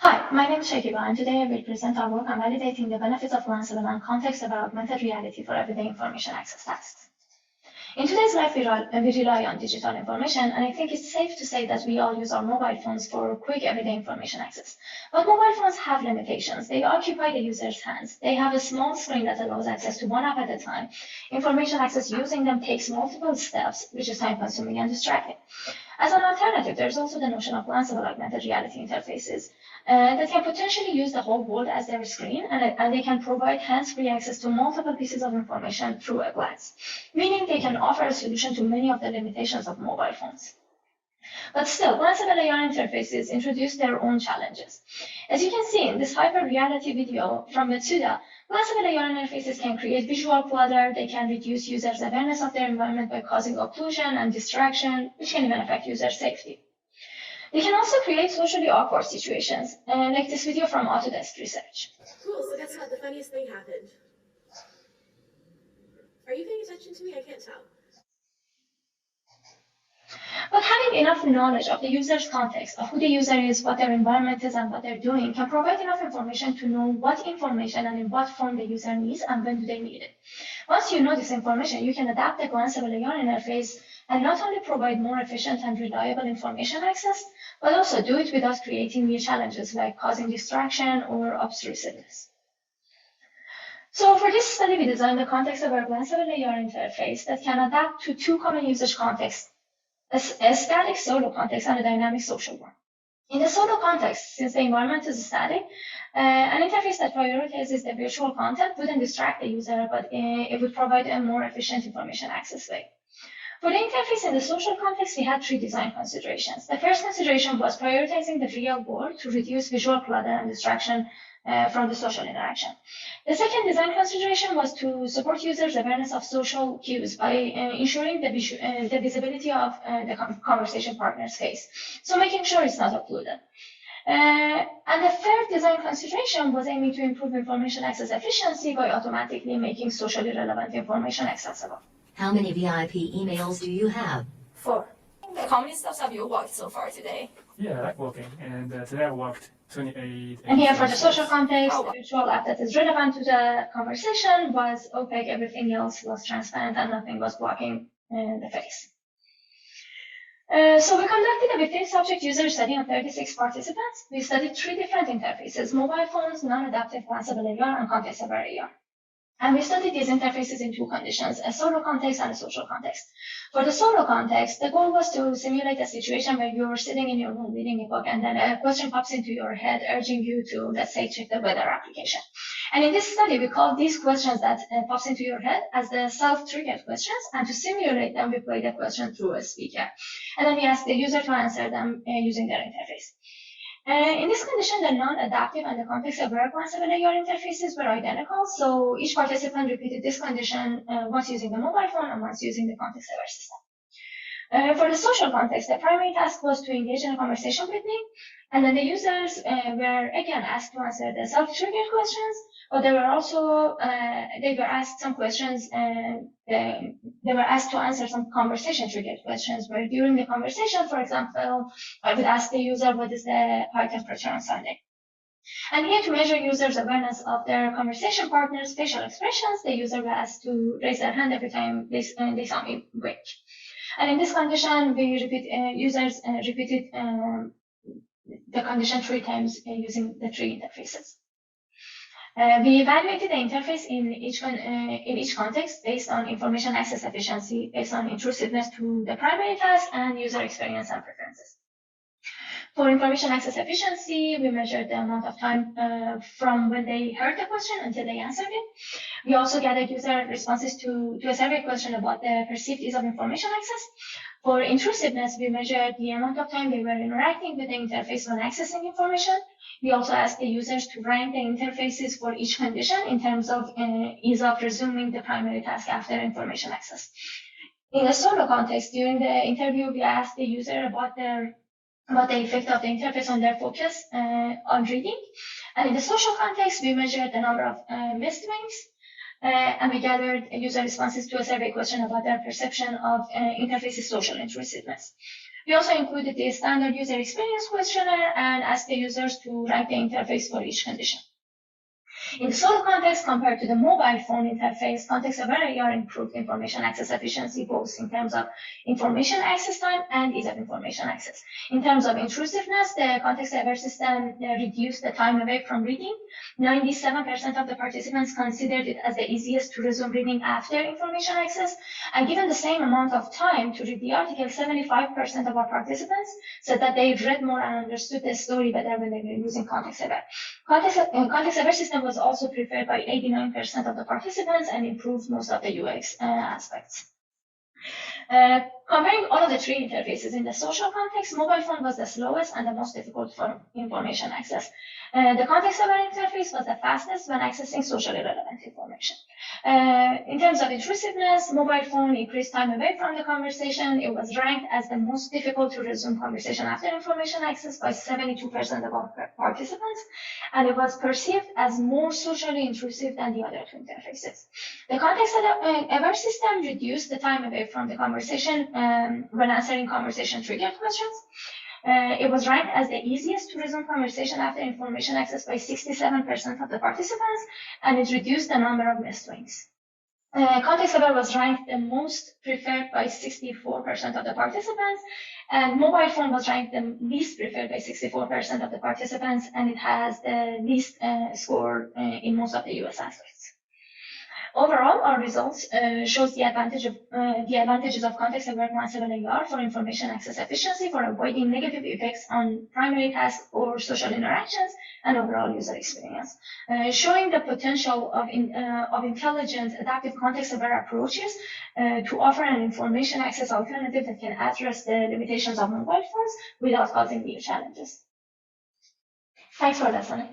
Hi, my name is Shakiba, and today I will present our work on validating the benefits of Glanceable and context-aware augmented reality for everyday information access tasks. In today's life, we rely on digital information, and I think it's safe to say that we all use our mobile phones for quick everyday information access. But mobile phones have limitations. They occupy the user's hands. They have a small screen that allows access to one app at a time. Information access using them takes multiple steps, which is time-consuming and distracting. As an alternative, there's also the notion of glanceable augmented reality interfaces that can potentially use the whole world as their screen, and they can provide hands-free access to multiple pieces of information through a glance, meaning they can offer a solution to many of the limitations of mobile phones. But still, glanceable AR interfaces introduce their own challenges. As you can see in this hyper-reality video from Matsuda, glanceable AR interfaces can create visual clutter, they can reduce users' awareness of their environment by causing occlusion and distraction, which can even affect user safety. They can also create socially awkward situations, like this video from Autodesk Research. Cool, so guess what? The funniest thing happened. Are you paying attention to me? I can't tell. But having enough knowledge of the user's context, of who the user is, what their environment is, and what they're doing, can provide enough information to know what information and in what form the user needs and when do they need it. Once you know this information, you can adapt the Glanceable AR interface and not only provide more efficient and reliable information access, but also do it without creating new challenges like causing distraction or obtrusiveness. So for this study, we designed a context-aware Glanceable AR interface that can adapt to two common usage contexts, a static solo context and a dynamic social one. In the solo context, since the environment is static, an interface that prioritizes the virtual content wouldn't distract the user, but it would provide a more efficient information access way. For the interface in the social context, we had three design considerations. The first consideration was prioritizing the real world to reduce visual clutter and distraction from the social interaction. The second design consideration was to support users' awareness of social cues by ensuring the visibility of the conversation partner's face, so making sure it's not occluded. And the third design consideration was aiming to improve information access efficiency by automatically making socially relevant information accessible. How many VIP emails do you have? 4. How many steps have you walked so far today? Yeah, I like walking, and today I walked 28. And here for the social context, the virtual app that is relevant to the conversation was opaque, everything else was transparent, and nothing was blocking the face. So we conducted a within subject user study on 36 participants. We studied 3 different interfaces: mobile phones, non-adaptive glanceable AR, and context-aware AR. And we studied these interfaces in 2 conditions, a solo context and a social context. For the solo context, the goal was to simulate a situation where you're sitting in your room reading a book and then a question pops into your head urging you to, let's say, check the weather application. And in this study, we called these questions that pops into your head as the self-triggered questions, and to simulate them, we played the question through a speaker. And then we asked the user to answer them using their interface. In this condition, the non-adaptive and the context-aware glanceable AR interfaces were identical, so each participant repeated this condition once using the mobile phone and once using the context-aware system. For the social context, the primary task was to engage in a conversation with me, and then the users were again asked to answer the self-triggered questions, but they were also they were asked some questions, they were asked to answer some conversation-triggered questions, where during the conversation, for example, I would ask the user, what is the high temperature on Sunday? And here, to measure users' awareness of their conversation partner's facial expressions, the user was asked to raise their hand every time they saw me wink. And in this condition, users repeated the condition 3 times using the 3 interfaces. We evaluated the interface in each context based on information access efficiency, based on intrusiveness to the primary task, and user experience and preferences. For information access efficiency, we measured the amount of time from when they heard the question until they answered it. We also gathered user responses to a survey question about the perceived ease of information access. For intrusiveness, we measured the amount of time they were interacting with the interface when accessing information. We also asked the users to rank the interfaces for each condition in terms of ease of resuming the primary task after information access. In the solo context, during the interview, we asked the user about the effect of the interface on their focus on reading. And in the social context, we measured the number of missed winks, and we gathered user responses to a survey question about their perception of interface's social intrusiveness. We also included the standard user experience questionnaire and asked the users to rank the interface for each condition. In the solo context, compared to the mobile phone interface, context-aware AR improved information access efficiency both in terms of information access time and ease of information access. In terms of intrusiveness, the context-aware system reduced the time away from reading. 97% of the participants considered it as the easiest to resume reading after information access. And given the same amount of time to read the article, 75% of our participants said that they read more and understood the story better when they were using context-aware. Context-aware system was also preferred by 89% of the participants and improved most of the UX aspects. Comparing all of the three interfaces in the social context, mobile phone was the slowest and the most difficult for information access. The context-aware interface was the fastest when accessing socially relevant information. In terms of intrusiveness, mobile phone increased time away from the conversation. It was ranked as the most difficult to resume conversation after information access by 72% of all participants, and it was perceived as more socially intrusive than the other two interfaces. The context-aware system reduced the time away from the conversation when answering conversation-triggered questions. It was ranked as the easiest to resume conversation after information access by 67% of the participants, and it reduced the number of missed links. Context-aware was ranked the most preferred by 64% of the participants, and mobile phone was ranked the least preferred by 64% of the participants, and it has the least score in most of the US aspects. Overall, our results shows the advantages of context-aware Glanceable AR for information access efficiency, for avoiding negative effects on primary tasks or social interactions, and overall user experience, showing the potential of intelligent adaptive context-aware approaches to offer an information access alternative that can address the limitations of mobile phones without causing new challenges. Thanks for listening.